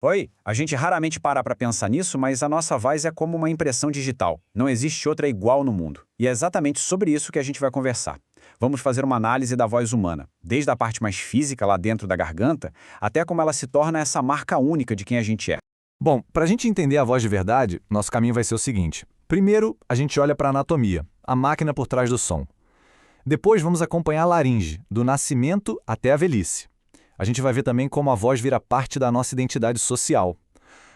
Oi, a gente raramente para pensar nisso, mas a nossa voz é como uma impressão digital. Não existe outra igual no mundo. E é exatamente sobre isso que a gente vai conversar. Vamos fazer uma análise da voz humana, desde a parte mais física lá dentro da garganta, até como ela se torna essa marca única de quem a gente é. Bom, para a gente entender a voz de verdade, nosso caminho vai ser o seguinte. Primeiro, a gente olha para a anatomia, a máquina por trás do som. Depois, vamos acompanhar a laringe, do nascimento até a velhice. A gente vai ver também como a voz vira parte da nossa identidade social.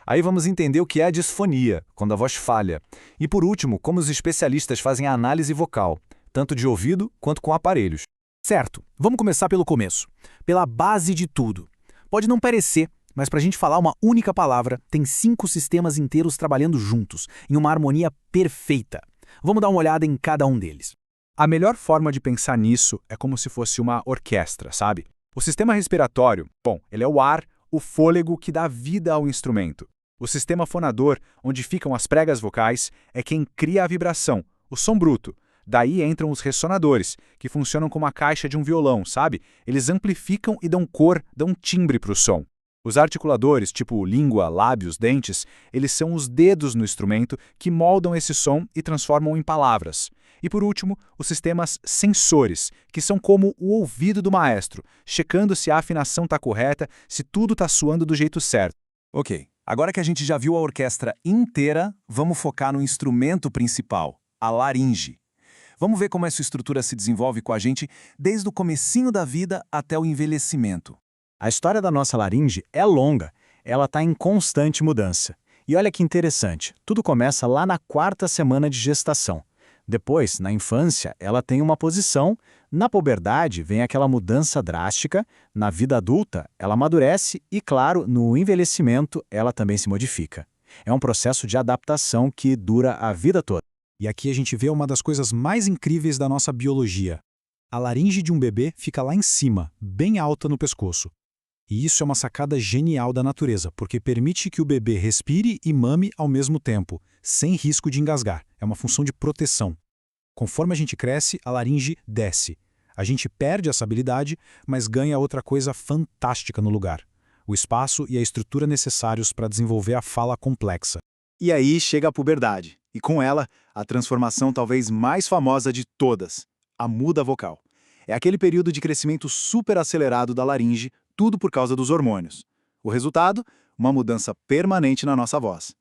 Aí vamos entender o que é a disfonia, quando a voz falha. E por último, como os especialistas fazem a análise vocal, tanto de ouvido quanto com aparelhos. Certo, vamos começar pelo começo, pela base de tudo. Pode não parecer, mas para a gente falar uma única palavra, tem 5 sistemas inteiros trabalhando juntos, em uma harmonia perfeita. Vamos dar uma olhada em cada um deles. A melhor forma de pensar nisso é como se fosse uma orquestra, sabe? O sistema respiratório, ele é o ar, o fôlego que dá vida ao instrumento. O sistema fonador, onde ficam as pregas vocais, é quem cria a vibração, o som bruto. Daí entram os ressonadores, que funcionam como a caixa de um violão, sabe? Eles amplificam e dão cor, dão timbre para o som. Os articuladores, tipo língua, lábios, dentes, eles são os dedos no instrumento que moldam esse som e transformam em palavras. E por último, os sistemas sensores, que são como o ouvido do maestro, checando se a afinação está correta, se tudo está soando do jeito certo. Ok, agora que a gente já viu a orquestra inteira, vamos focar no instrumento principal, a laringe. Vamos ver como essa estrutura se desenvolve com a gente desde o comecinho da vida até o envelhecimento. A história da nossa laringe é longa, ela está em constante mudança. E olha que interessante, tudo começa lá na 4ª semana de gestação. Depois, na infância, ela tem uma posição, na puberdade vem aquela mudança drástica, na vida adulta ela amadurece e, claro, no envelhecimento ela também se modifica. É um processo de adaptação que dura a vida toda. E aqui a gente vê uma das coisas mais incríveis da nossa biologia. A laringe de um bebê fica lá em cima, bem alta no pescoço. E isso é uma sacada genial da natureza, porque permite que o bebê respire e mame ao mesmo tempo, sem risco de engasgar. É uma função de proteção. Conforme a gente cresce, a laringe desce. A gente perde essa habilidade, mas ganha outra coisa fantástica no lugar: o espaço e a estrutura necessários para desenvolver a fala complexa. E aí chega a puberdade, e com ela, a transformação talvez mais famosa de todas, a muda vocal. É aquele período de crescimento super acelerado da laringe, tudo por causa dos hormônios. O resultado? Uma mudança permanente na nossa voz.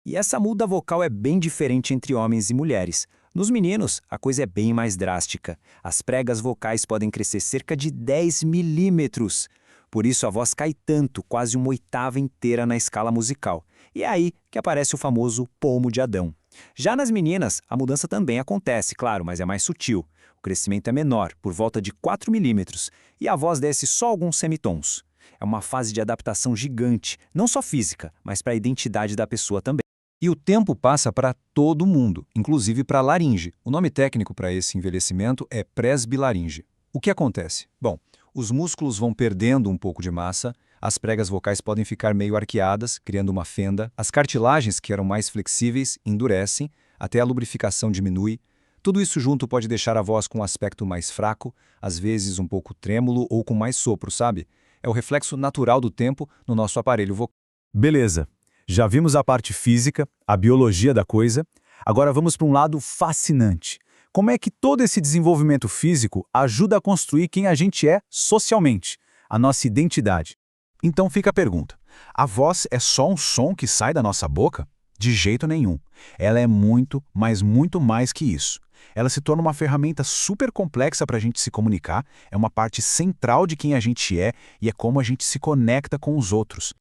E essa muda vocal é bem diferente entre homens e mulheres. Nos meninos, a coisa é bem mais drástica. As pregas vocais podem crescer cerca de 10 milímetros. Por isso a voz cai tanto, quase uma oitava inteira na escala musical. E é aí que aparece o famoso pomo de Adão. Já nas meninas, a mudança também acontece, claro, mas é mais sutil. O crescimento é menor, por volta de 4 milímetros, e a voz desce só alguns semitons. É uma fase de adaptação gigante, não só física, mas para a identidade da pessoa também. E o tempo passa para todo mundo, inclusive para a laringe. O nome técnico para esse envelhecimento é presbilaringe. O que acontece? Bom, os músculos vão perdendo um pouco de massa, as pregas vocais podem ficar meio arqueadas, criando uma fenda, as cartilagens, que eram mais flexíveis, endurecem, até a lubrificação diminui. Tudo isso junto pode deixar a voz com um aspecto mais fraco, às vezes um pouco trêmulo ou com mais sopro, sabe? É o reflexo natural do tempo no nosso aparelho vocal. Beleza, já vimos a parte física, a biologia da coisa. Agora vamos para um lado fascinante. Como é que todo esse desenvolvimento físico ajuda a construir quem a gente é socialmente, a nossa identidade? Então fica a pergunta: a voz é só um som que sai da nossa boca? De jeito nenhum. Ela é muito, mas muito mais que isso. Ela se torna uma ferramenta super complexa para a gente se comunicar, é uma parte central de quem a gente é e é como a gente se conecta com os outros.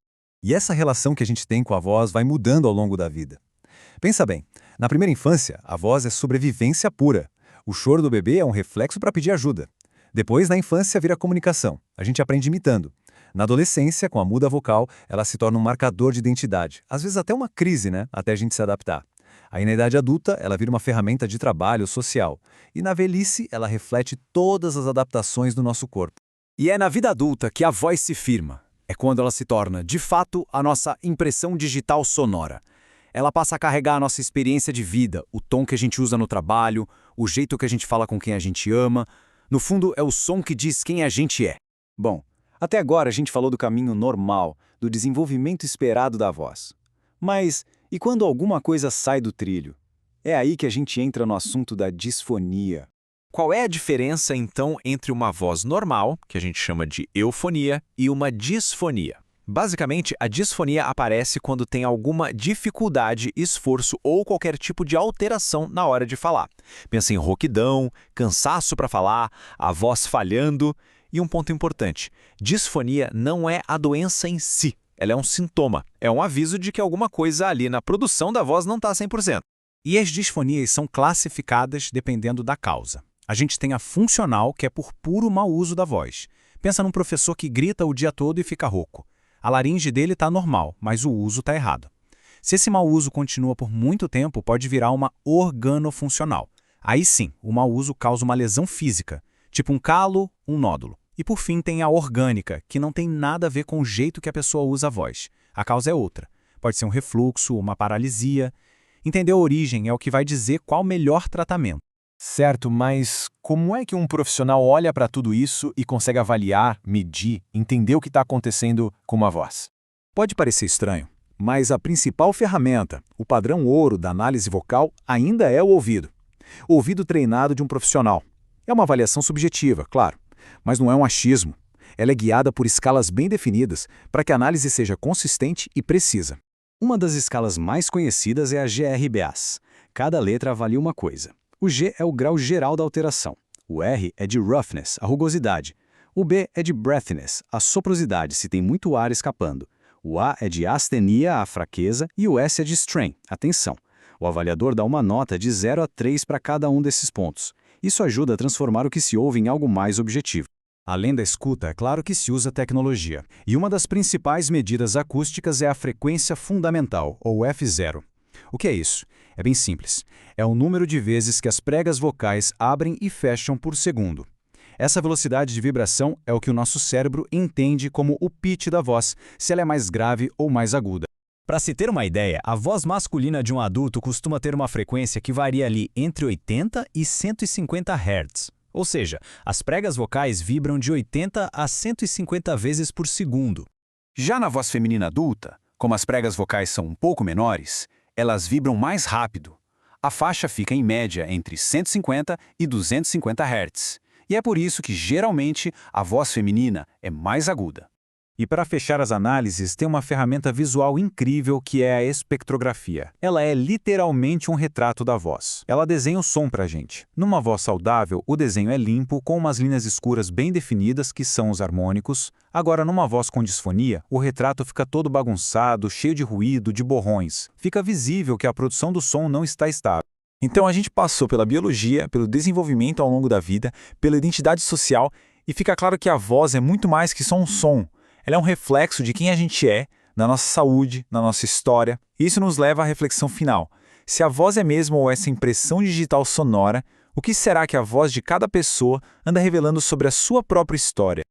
E essa relação que a gente tem com a voz vai mudando ao longo da vida. Pensa bem, na primeira infância, a voz é sobrevivência pura. O choro do bebê é um reflexo para pedir ajuda. Depois, na infância, vira comunicação. A gente aprende imitando. Na adolescência, com a muda vocal, ela se torna um marcador de identidade. Às vezes até uma crise, né? Até a gente se adaptar. Aí na idade adulta, ela vira uma ferramenta de trabalho social. E na velhice, ela reflete todas as adaptações do nosso corpo. E é na vida adulta que a voz se firma. É quando ela se torna, de fato, a nossa impressão digital sonora. Ela passa a carregar a nossa experiência de vida, o tom que a gente usa no trabalho, o jeito que a gente fala com quem a gente ama. No fundo, é o som que diz quem a gente é. Bom, até agora a gente falou do caminho normal, do desenvolvimento esperado da voz. Mas e quando alguma coisa sai do trilho? É aí que a gente entra no assunto da disfonia. Qual é a diferença, então, entre uma voz normal, que a gente chama de eufonia, e uma disfonia? Basicamente, a disfonia aparece quando tem alguma dificuldade, esforço ou qualquer tipo de alteração na hora de falar. Pensa em rouquidão, cansaço para falar, a voz falhando. E um ponto importante, disfonia não é a doença em si, ela é um sintoma, é um aviso de que alguma coisa ali na produção da voz não está 100%. E as disfonias são classificadas dependendo da causa. A gente tem a funcional, que é por puro mau uso da voz. Pensa num professor que grita o dia todo e fica rouco. A laringe dele está normal, mas o uso está errado. Se esse mau uso continua por muito tempo, pode virar uma organofuncional. Aí sim, o mau uso causa uma lesão física, tipo um calo, um nódulo. E por fim tem a orgânica, que não tem nada a ver com o jeito que a pessoa usa a voz. A causa é outra. Pode ser um refluxo, uma paralisia. Entender a origem é o que vai dizer qual o melhor tratamento. Certo, mas como é que um profissional olha para tudo isso e consegue avaliar, medir, entender o que está acontecendo com uma voz? Pode parecer estranho, mas a principal ferramenta, o padrão ouro da análise vocal, ainda é o ouvido. O ouvido treinado de um profissional. É uma avaliação subjetiva, claro, mas não é um achismo. Ela é guiada por escalas bem definidas para que a análise seja consistente e precisa. Uma das escalas mais conhecidas é a GRBAS. Cada letra avalia uma coisa. O G é o grau geral da alteração. O R é de roughness, a rugosidade. O B é de breathiness, a soprosidade, se tem muito ar escapando. O A é de astenia, a fraqueza, e o S é de strain, a tensão. O avaliador dá uma nota de 0 a 3 para cada um desses pontos. Isso ajuda a transformar o que se ouve em algo mais objetivo. Além da escuta, é claro que se usa tecnologia. E uma das principais medidas acústicas é a frequência fundamental, ou F0. O que é isso? É bem simples. É o número de vezes que as pregas vocais abrem e fecham por segundo. Essa velocidade de vibração é o que o nosso cérebro entende como o pitch da voz, se ela é mais grave ou mais aguda. Para se ter uma ideia, a voz masculina de um adulto costuma ter uma frequência que varia ali entre 80 e 150 Hz. Ou seja, as pregas vocais vibram de 80 a 150 vezes por segundo. Já na voz feminina adulta, como as pregas vocais são um pouco menores, elas vibram mais rápido. A faixa fica em média entre 150 e 250 Hz. E é por isso que, geralmente, a voz feminina é mais aguda. E para fechar as análises, tem uma ferramenta visual incrível que é a espectrografia. Ela é literalmente um retrato da voz. Ela desenha o som para a gente. Numa voz saudável, o desenho é limpo, com umas linhas escuras bem definidas, que são os harmônicos. Agora, numa voz com disfonia, o retrato fica todo bagunçado, cheio de ruído, de borrões. Fica visível que a produção do som não está estável. Então a gente passou pela biologia, pelo desenvolvimento ao longo da vida, pela identidade social, e fica claro que a voz é muito mais que só um som. Ela é um reflexo de quem a gente é, na nossa saúde, na nossa história. E isso nos leva à reflexão final. Se a voz é mesmo essa impressão digital sonora, o que será que a voz de cada pessoa anda revelando sobre a sua própria história?